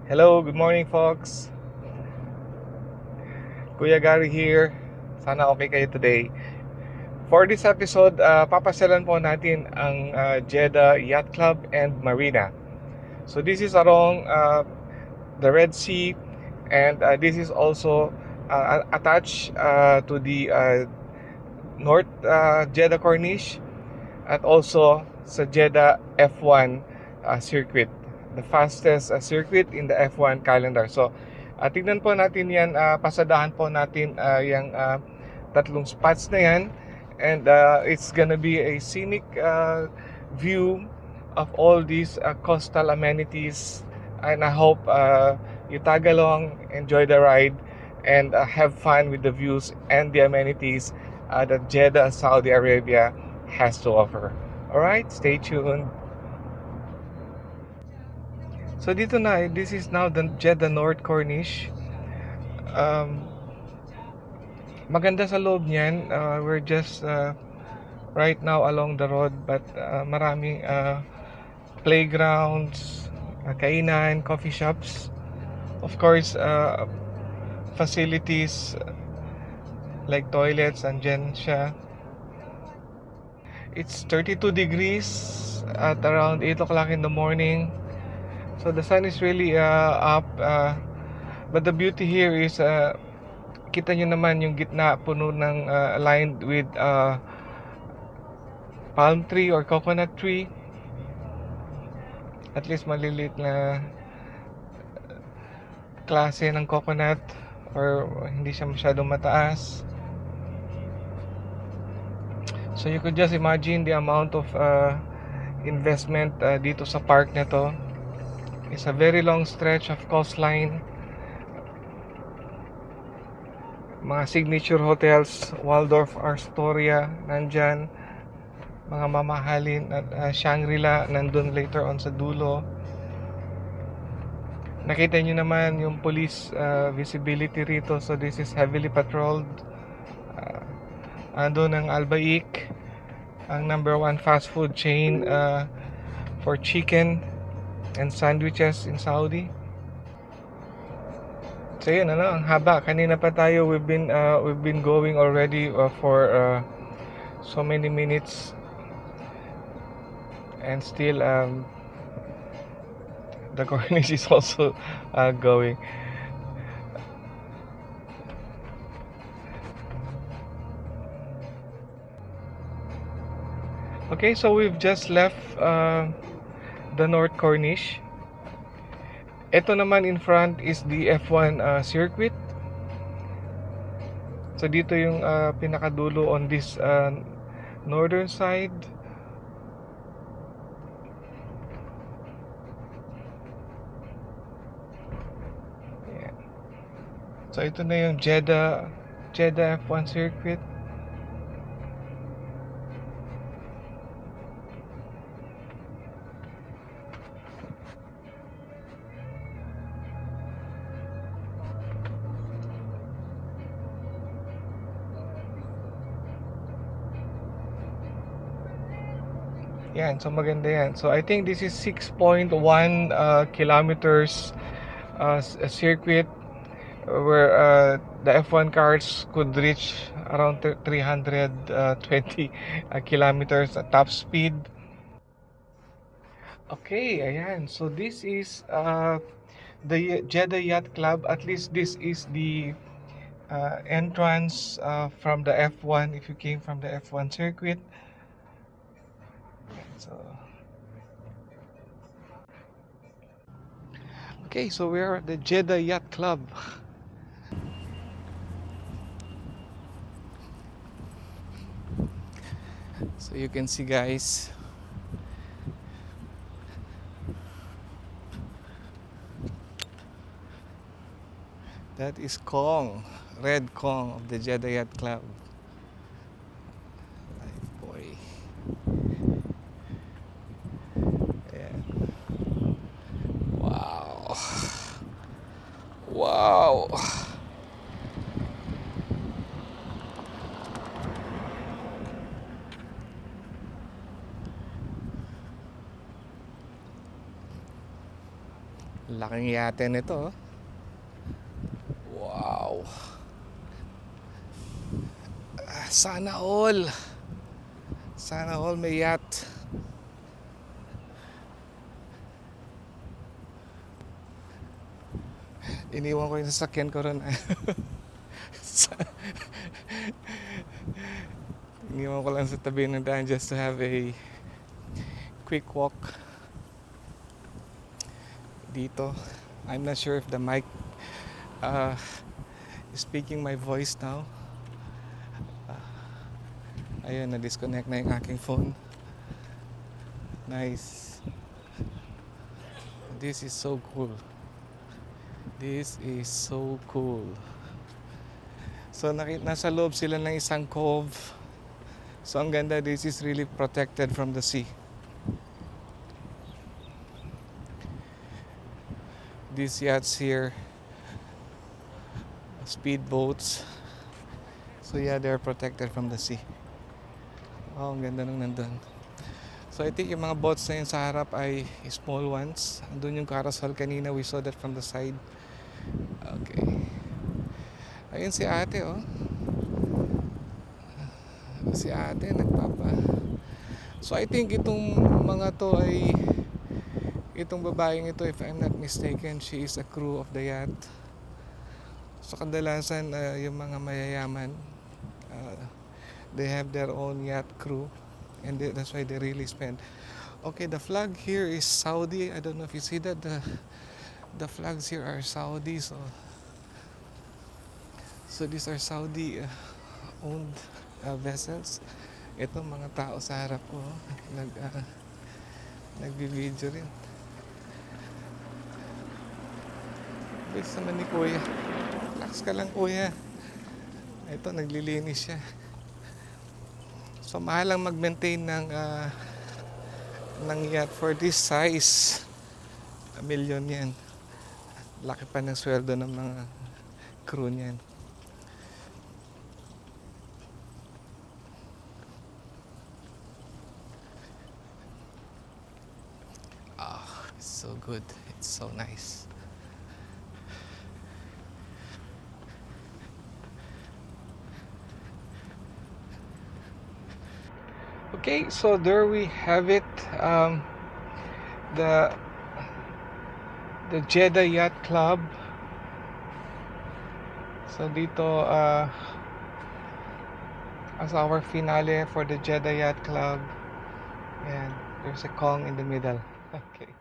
Hello, good morning folks. Kuya Gary here. Sana okay kayo today. For this episode, papasyalan po natin ang Jeddah Yacht Club and Marina. So this is along the Red Sea, and this is also attached to the North Jeddah Corniche at also sa Jeddah F1 circuit, the fastest circuit in the F1 calendar. So tignan po natin yan, pasadahan po natin yung tatlong spots na yan, and it's gonna be a scenic view of all these coastal amenities, and I hope you tag along, enjoy the ride, and have fun with the views and the amenities that Jeddah, Saudi Arabia has to offer. Alright, stay tuned. So dito na, this is now the Jeddah North Corniche. Maganda sa loob niyan. We're just right now along the road, but maraming playgrounds, kainan, coffee shops. Of course, facilities like toilets, andyan siya. It's 32 degrees at around 8 o'clock in the morning. So the sun is really up. But the beauty here is, kita nyo naman yung gitna puno ng lined with palm tree or coconut tree. At least maliliit na klase ng coconut, or hindi siya masyadong mataas. So you could just imagine the amount of investment dito sa park na to. It's a very long stretch of coastline. Mga signature hotels, Waldorf Astoria nandyan, mga mamahalin at Shangri-La nandun later on sa dulo. Nakita nyo naman yung police visibility rito, so this is heavily patrolled. Andun ang Albaik, ang number 1 fast food chain for chicken and sandwiches in Saudi. So yun, ang haba. Kanina pa tayo, we've been going already for so many minutes, and still the cornice is also going. Okay, so we've just left the North Corniche. Ito naman in front is the F1 circuit. So dito yung pinakadulo on this northern side. Yeah. So ito na yung Jeddah F1 circuit. Yan, so maganda yan. So I think this is 6.1 kilometers circuit where the F1 cars could reach around 320 kilometers at top speed. Okay, ayan. So this is the Jeddah Yacht Club. At least this is the entrance from the F1 if you came from the F1 circuit. So okay, so we are at the Jeddah Yacht Club. So you can see, guys, that is Kong, Red Kong of the Jeddah Yacht Club. Ay, boy. Ayan. Wow. Wow. Laking yate nito. Wow. Sana all. Sana all may yacht. Iniwan ko yung sasakyan ko ron. Iniwan ko lang sa tabi ng daan just to have a quick walk dito. I'm not sure if the mic is speaking my voice now. Ayun, na-disconnect na yung aking phone. Nice. This is so cool. This is so cool. So nasa loob sila ng isang cove. So ang ganda, this is really protected from the sea. These yachts here, speedboats. So yeah, they're protected from the sea. Oh, ang ganda nung nandun. So I think yung mga boats na yun sa harap ay small ones. Andun yung carousel kanina, we saw that from the side. Okay. Ayun si ate, oh. Si ate nagpapa. So I think itong mga to ay, itong babaeng ito, if I'm not mistaken, she is a crew of the yacht. So kadalasan yung mga mayayaman, they have their own yacht crew, and that's why they really spend. Okay, the flag here is Saudi. I don't know if you see that. The flags here are Saudi. So these are Saudi owned vessels. Ito mga tao sa harap ko, nagbi-video rin. Bilis naman ni Kuya. Relax ka lang, Kuya. Ito, naglilinis siya. So mahal lang mag-maintain ng yacht for this size. 1 million yan. Laki pa ng sweldo ng mga crew niyan. It's so good. It's so nice. Okay, so there we have it. The Jeddah Yacht Club. So dito as our finale for the Jeddah Yacht Club, and there's a Kong in the middle. Okay.